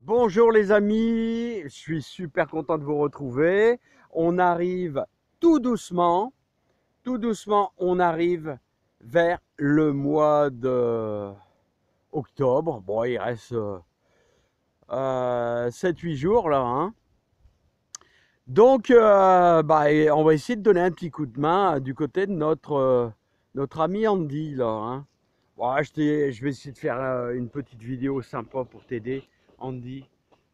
Bonjour les amis, je suis super content de vous retrouver. On arrive tout doucement, on arrive vers le mois de octobre. Bon, il reste 7-8 jours là, hein. Donc, on va essayer de donner un petit coup de main du côté de notre ami Andy là, hein. Bon, je vais essayer de faire une petite vidéo sympa pour t'aider, Andy.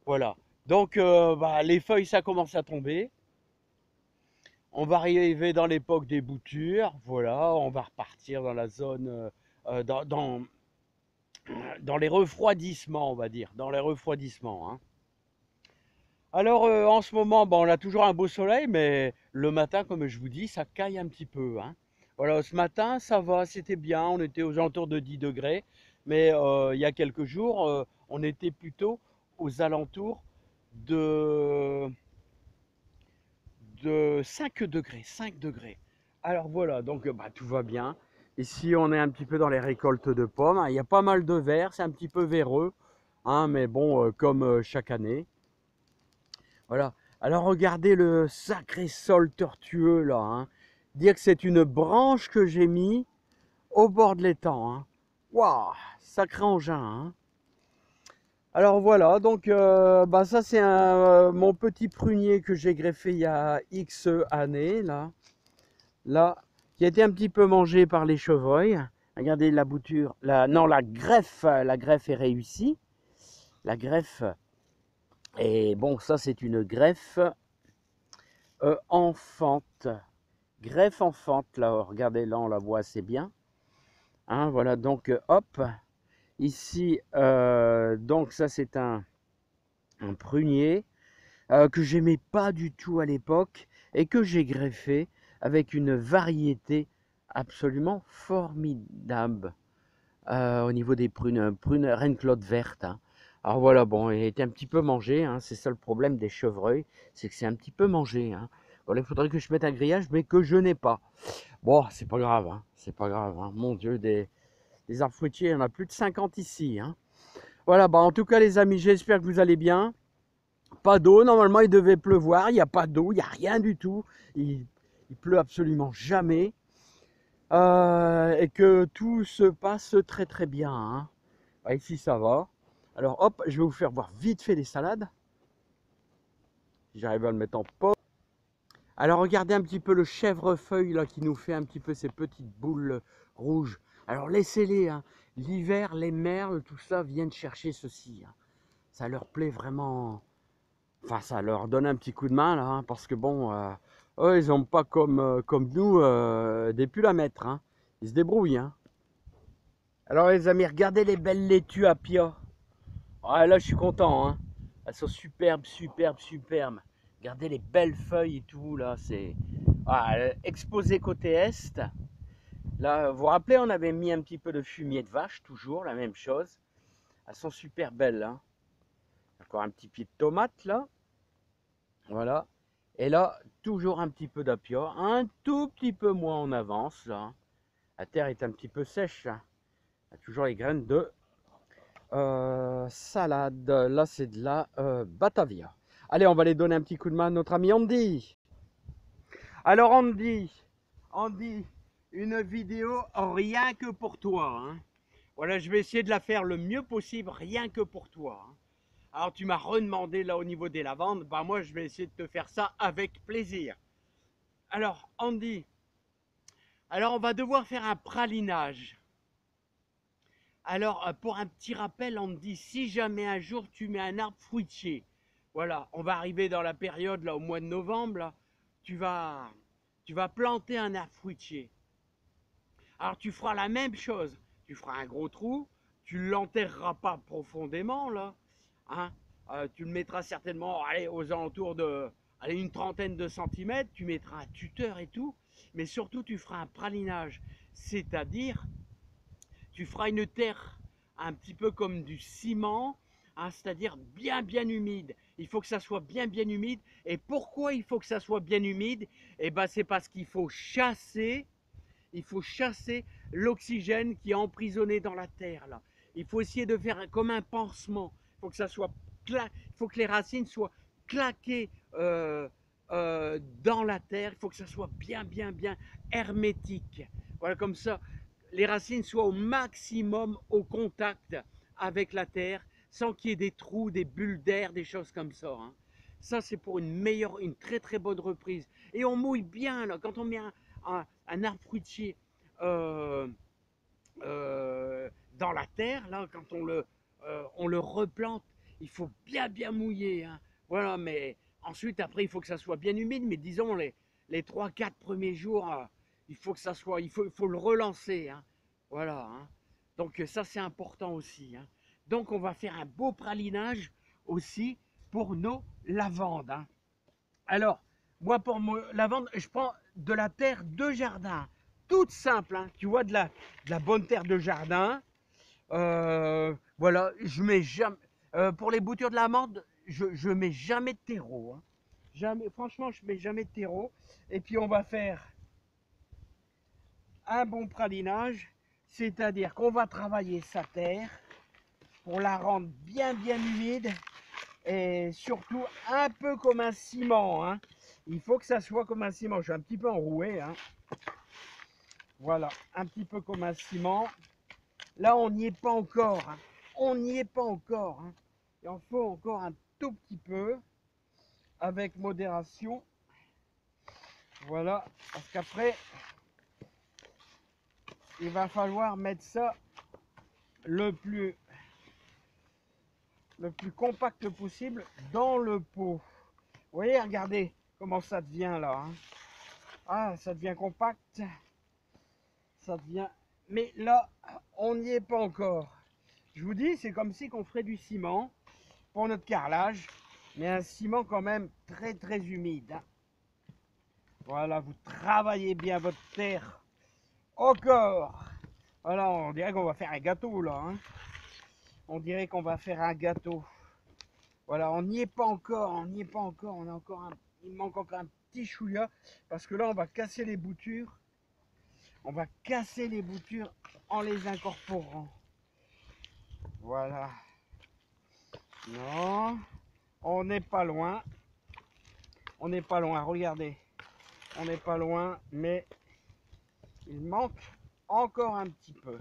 Voilà. Donc, les feuilles, ça commence à tomber. On va arriver dans l'époque des boutures. Voilà, on va repartir dans la zone, dans les refroidissements, on va dire. Dans les refroidissements, hein. Alors, en ce moment, on a toujours un beau soleil, mais le matin, comme je vous dis, ça caille un petit peu, hein. Voilà, ce matin, ça va, c'était bien. On était aux alentours de 10 degrés. Mais il y a quelques jours, on était plutôt aux alentours de de 5 degrés, 5 degrés. Alors voilà, donc tout va bien. Ici, on est un petit peu dans les récoltes de pommes. Il y a pas mal de verre, c'est un petit peu véreux, hein, mais bon, comme chaque année. Voilà. Alors regardez le sacré sol tortueux là, hein. Dire que c'est une branche que j'ai mis au bord de l'étang, hein. Waouh, sacré engin, hein. Alors voilà, donc ça c'est mon petit prunier que j'ai greffé il y a X années là, qui a été un petit peu mangé par les chevreuils. Regardez la bouture, non, la greffe est réussie. La greffe, et bon, ça c'est une greffe enfante. Greffe enfante, là, regardez, là on la voit assez bien. Hein, voilà, donc hop, ici, donc ça c'est un prunier que j'aimais pas du tout à l'époque et que j'ai greffé avec une variété absolument formidable au niveau des prunes, Reine Claude verte, hein. Alors voilà, bon, il a été un petit peu mangé, hein, c'est ça le problème des chevreuils, c'est que c'est un petit peu mangé, hein. Voilà, il faudrait que je mette un grillage, mais que je n'ai pas. Bon, c'est pas grave, hein, c'est pas grave, hein. Mon Dieu, des arbres fruitiers, il y en a plus de 50 ici, hein. Voilà, en tout cas les amis, j'espère que vous allez bien. Pas d'eau, normalement il devait pleuvoir, il n'y a pas d'eau, il n'y a rien du tout. Il pleut absolument jamais. Et que tout se passe très très bien, hein. Ici ça va. Alors hop, je vais vous faire voir vite fait les salades. Si j'arrive à le mettre en pot. Alors regardez un petit peu le chèvrefeuille là qui nous fait un petit peu ces petites boules rouges. Alors laissez-les, hein. L'hiver, les merles, tout ça viennent chercher ceci, hein. Ça leur plaît vraiment. Enfin, ça leur donne un petit coup de main là, hein, parce que bon, eux, ils n'ont pas comme nous des pulls à mettre, hein. Ils se débrouillent, hein. Alors les amis, regardez les belles laitues à Pia. Ah, là, je suis content, hein. Elles sont superbes, superbes, superbes. Regardez les belles feuilles et tout là, c'est exposé côté est. Là, vous vous rappelez, on avait mis un petit peu de fumier de vache, toujours la même chose. Elles sont super belles, hein. Encore un petit pied de tomate là. Voilà. Et là, toujours un petit peu d'apia, un tout petit peu moins en avance là. La terre est un petit peu sèche, là. Il y a toujours les graines de salade. Là, c'est de la Batavia. Allez, on va les donner un petit coup de main à notre ami Andy. Alors Andy, une vidéo rien que pour toi, hein. Voilà, je vais essayer de la faire le mieux possible, rien que pour toi, hein. Alors tu m'as redemandé là au niveau des lavandes, moi je vais essayer de te faire ça avec plaisir. Alors Andy, alors on va devoir faire un pralinage. Alors pour un petit rappel, Andy, si jamais un jour tu mets un arbre fruitier, voilà, on va arriver dans la période là au mois de novembre, là, tu vas planter un arbre fruitier. Alors tu feras la même chose, tu feras un gros trou, tu ne l'enterreras pas profondément là, hein. Tu le mettras certainement aux alentours de une trentaine de centimètres, tu mettras un tuteur et tout, mais surtout tu feras un pralinage, c'est-à-dire tu feras une terre un petit peu comme du ciment, hein, c'est-à-dire bien humide. Il faut que ça soit bien humide. Et pourquoi il faut que ça soit bien humide? C'est parce il faut chasser l'oxygène qui est emprisonné dans la terre là. Il faut essayer de faire comme un pansement. Il faut que ça soit il faut que les racines soient claquées dans la terre. Il faut que ça soit bien hermétique. Voilà, comme ça, les racines soient au maximum au contact avec la terre, sans qu'il y ait des trous, des bulles d'air, des choses comme ça, hein. Ça, c'est pour une très bonne reprise. Et on mouille bien, là, quand on met un arbre fruitier dans la terre, là, quand on le replante, il faut bien mouiller, hein. Voilà, mais ensuite, après, il faut que ça soit bien humide, mais disons, les 3-4 premiers jours, il faut que ça soit, il faut le relancer, hein. Voilà, hein. Donc ça, c'est important aussi, hein. Donc, on va faire un beau pralinage aussi pour nos lavandes, hein. Alors, moi, pour la lavande, je prends de la terre de jardin, toute simple, hein. Tu vois, de la bonne terre de jardin. Voilà, je mets jamais. Pour les boutures de l'amande, je mets jamais de terreau, hein. Jamais, franchement, je mets jamais de terreau. Et puis, on va faire un bon pralinage, c'est-à-dire qu'on va travailler sa terre pour la rendre bien humide et surtout un peu comme un ciment, hein. Il faut que ça soit comme un ciment. Je suis un petit peu enroué, hein. Voilà, un petit peu comme un ciment. Là, on n'y est pas encore, hein. On n'y est pas encore, hein. Il en faut encore un tout petit peu, avec modération. Voilà, parce qu'après, il va falloir mettre ça le plus compact possible dans le pot. Vous voyez, regardez comment ça devient là, hein. Ah, ça devient compact. Ça devient... Mais là, on n'y est pas encore. Je vous dis, c'est comme si on ferait du ciment pour notre carrelage, mais un ciment quand même très humide, hein. Voilà, vous travaillez bien votre terre. Encore. Voilà, on dirait qu'on va faire un gâteau là, hein. On dirait qu'on va faire un gâteau. Voilà, on n'y est pas encore, on n'y est pas encore. On a encore il manque encore un petit chouïa, parce que là, on va casser les boutures. On va casser les boutures en les incorporant. Voilà. Non, on n'est pas loin. On n'est pas loin, regardez. On n'est pas loin, mais il manque encore un petit peu.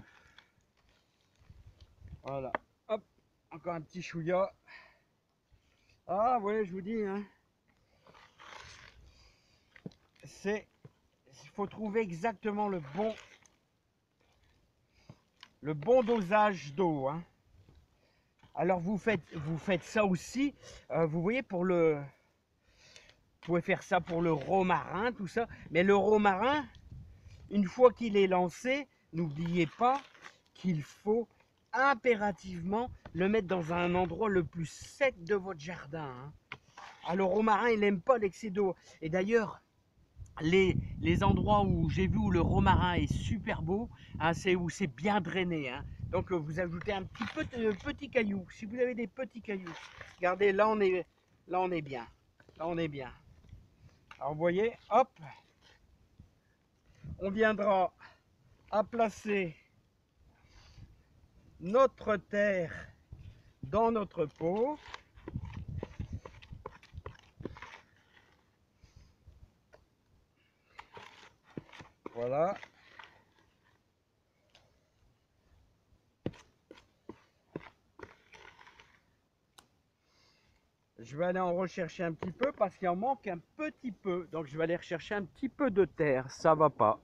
Voilà. Hop, encore un petit chouïa. Ah ouais, je vous dis, hein. Il faut trouver exactement le bon dosage d'eau, hein. Alors vous faites ça aussi, vous voyez, vous pouvez faire ça pour le romarin, tout ça, mais le romarin, une fois qu'il est lancé, n'oubliez pas qu'il faut impérativement le mettre dans un endroit le plus sec de votre jardin, hein. Alors le romarin, il n'aime pas l'excès d'eau, et d'ailleurs, les endroits où j'ai vu où le romarin est super beau, hein, c'est où c'est bien drainé, hein. Donc vous ajoutez un petit peu de petits cailloux. Si vous avez des petits cailloux, regardez, là on est bien. Là on est bien. Alors vous voyez, hop, on viendra à placer notre terre dans notre pot. Voilà. Je vais aller en rechercher un petit peu parce qu'il en manque un petit peu. Donc je vais aller rechercher un petit peu de terre. Ça va pas.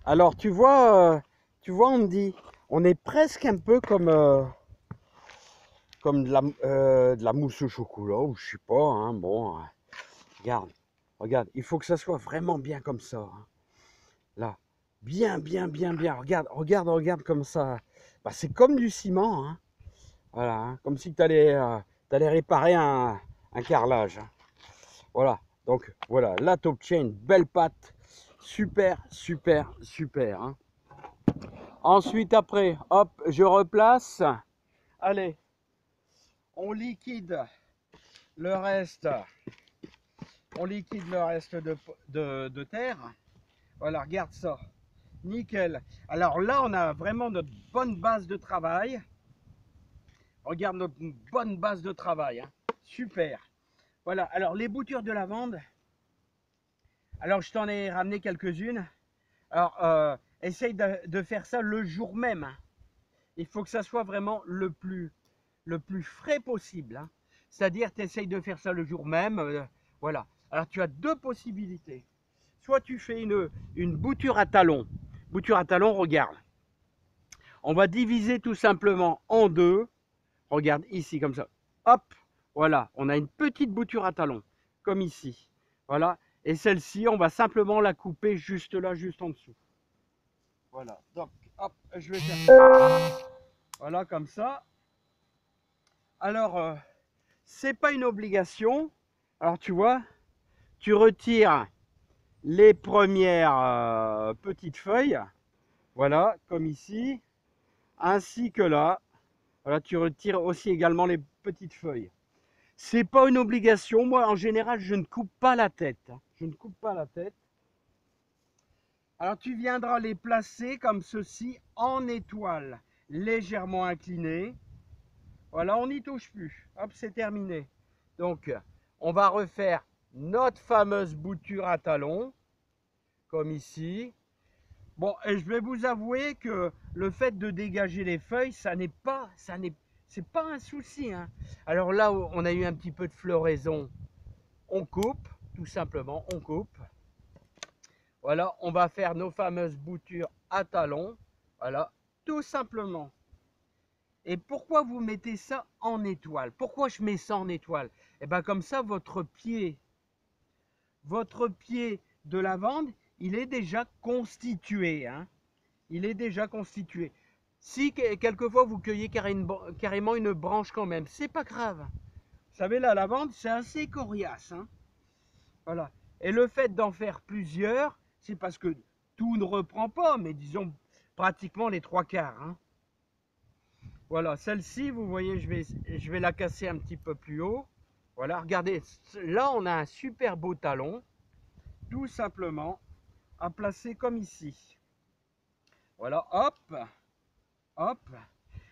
Alors tu vois, on me dit, on est presque un peu comme de la mousse au chocolat ou je sais pas, hein. Bon, regarde, il faut que ça soit vraiment bien comme ça, hein. Là, bien. Regarde comme ça. Bah, c'est comme du ciment, hein. Voilà, hein. Comme si tu allais réparer un carrelage, hein. Voilà, donc voilà, la top chain, belle patte, super, hein. Ensuite, après, hop, je replace. Allez, on liquide le reste. On liquide le reste de terre. Voilà, regarde ça. Nickel. Alors là, on a vraiment notre bonne base de travail. Regarde notre bonne base de travail, hein. Super. Voilà, alors les boutures de lavande, alors je t'en ai ramené quelques-unes. Alors, essaye de faire ça le jour même, hein. Il faut que ça soit vraiment le plus frais possible, hein. C'est-à-dire, tu essayes de faire ça le jour même. Voilà. Alors, tu as deux possibilités. Soit tu fais une bouture à talons. Bouture à talons, regarde. On va diviser tout simplement en deux. Regarde ici, comme ça. Hop, voilà. On a une petite bouture à talons, comme ici. Voilà. Et celle-ci, on va simplement la couper juste là, juste en dessous. Voilà. Donc, hop, je vais faire ça. Voilà, comme ça. Alors, c'est pas une obligation. Alors, tu vois, tu retires les premières petites feuilles. Voilà, comme ici. Ainsi que là. Voilà, tu retires aussi également les petites feuilles. C'est pas une obligation. Moi, en général, je ne coupe pas la tête. Je ne coupe pas la tête. Alors, tu viendras les placer comme ceci en étoile, légèrement inclinées. Voilà, on n'y touche plus. Hop, c'est terminé. Donc, on va refaire notre fameuse bouture à talons, comme ici. Bon, et je vais vous avouer que le fait de dégager les feuilles, c'est pas un souci, hein. Alors là où on a eu un petit peu de floraison, on coupe, tout simplement, on coupe. Voilà, on va faire nos fameuses boutures à talons. Voilà, tout simplement. Et pourquoi vous mettez ça en étoile? Pourquoi je mets ça en étoile? Et bien comme ça, votre pied de lavande, il est déjà constitué, hein. Il est déjà constitué. Si quelquefois vous cueillez carrément une branche quand même, c'est pas grave. Vous savez, la lavande, c'est assez coriace, hein. Voilà. Et le fait d'en faire plusieurs, c'est parce que tout ne reprend pas, mais disons pratiquement les trois quarts, hein. Voilà, celle-ci, vous voyez, je vais la casser un petit peu plus haut. Voilà, regardez, là on a un super beau talon, tout simplement, à placer comme ici. Voilà, hop, hop.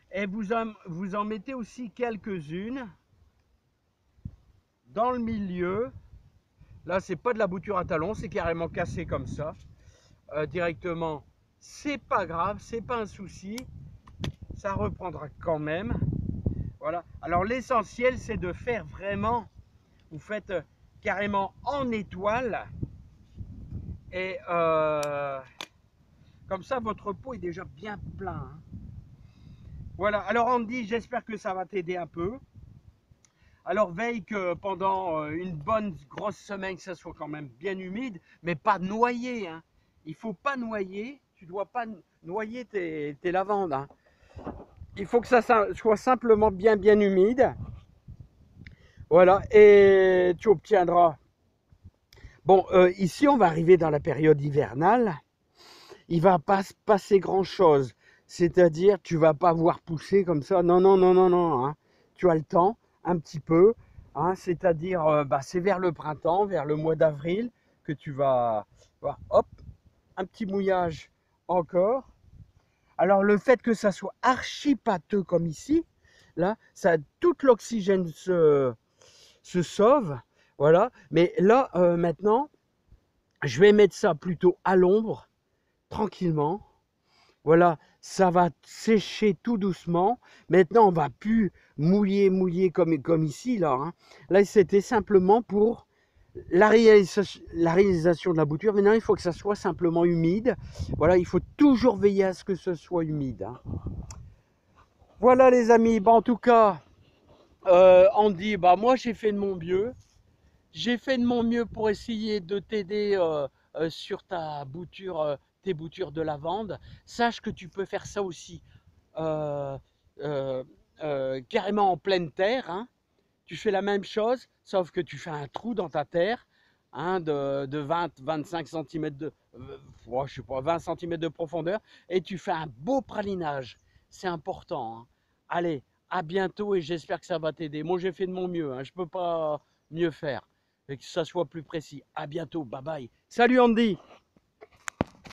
Et vous en mettez aussi quelques-unes dans le milieu. Là, c'est pas de la bouture à talons, c'est carrément cassé comme ça. Directement, c'est pas grave, c'est pas un souci. Ça reprendra quand même. Voilà. Alors l'essentiel, c'est de faire vraiment, vous faites carrément en étoile. Et comme ça, votre pot est déjà bien plein, hein. Voilà. Alors Andy, j'espère que ça va t'aider un peu. Alors veille que pendant une bonne grosse semaine, que ça soit quand même bien humide, mais pas noyé, hein. Il ne faut pas noyer, tu ne dois pas noyer tes lavandes, hein. Il faut que ça soit simplement bien humide. Voilà, et tu obtiendras. Bon, ici, on va arriver dans la période hivernale. Il ne va pas se passer grand-chose. C'est-à-dire, tu ne vas pas voir pousser comme ça. Non, non, non, non, non, hein. Tu as le temps, un petit peu. Hein, c'est-à-dire, c'est vers le printemps, vers le mois d'avril, que tu vas voir, hop, un petit mouillage encore. Alors, le fait que ça soit archi pâteux comme ici, là, tout l'oxygène se sauve. Voilà. Mais là, maintenant, je vais mettre ça plutôt à l'ombre, tranquillement. Voilà, ça va sécher tout doucement. Maintenant, on va plus mouiller comme ici, là, hein. Là, c'était simplement pour la réalisation de la bouture. Maintenant, il faut que ça soit simplement humide. Voilà, il faut toujours veiller à ce que ce soit humide, hein. Voilà, les amis. Bah, en tout cas, Andy, bah, moi, j'ai fait de mon mieux. J'ai fait de mon mieux pour essayer de t'aider sur tes boutures de lavande. Sache que tu peux faire ça aussi euh, euh, carrément en pleine terre, hein. Tu fais la même chose, sauf que tu fais un trou dans ta terre, hein, de 20-25 cm je sais pas, 20 cm de profondeur, et tu fais un beau pralinage. C'est important, hein. Allez, à bientôt et j'espère que ça va t'aider. Moi, j'ai fait de mon mieux, hein. Je ne peux pas mieux faire et que ça soit plus précis. À bientôt, bye bye. Salut Andy!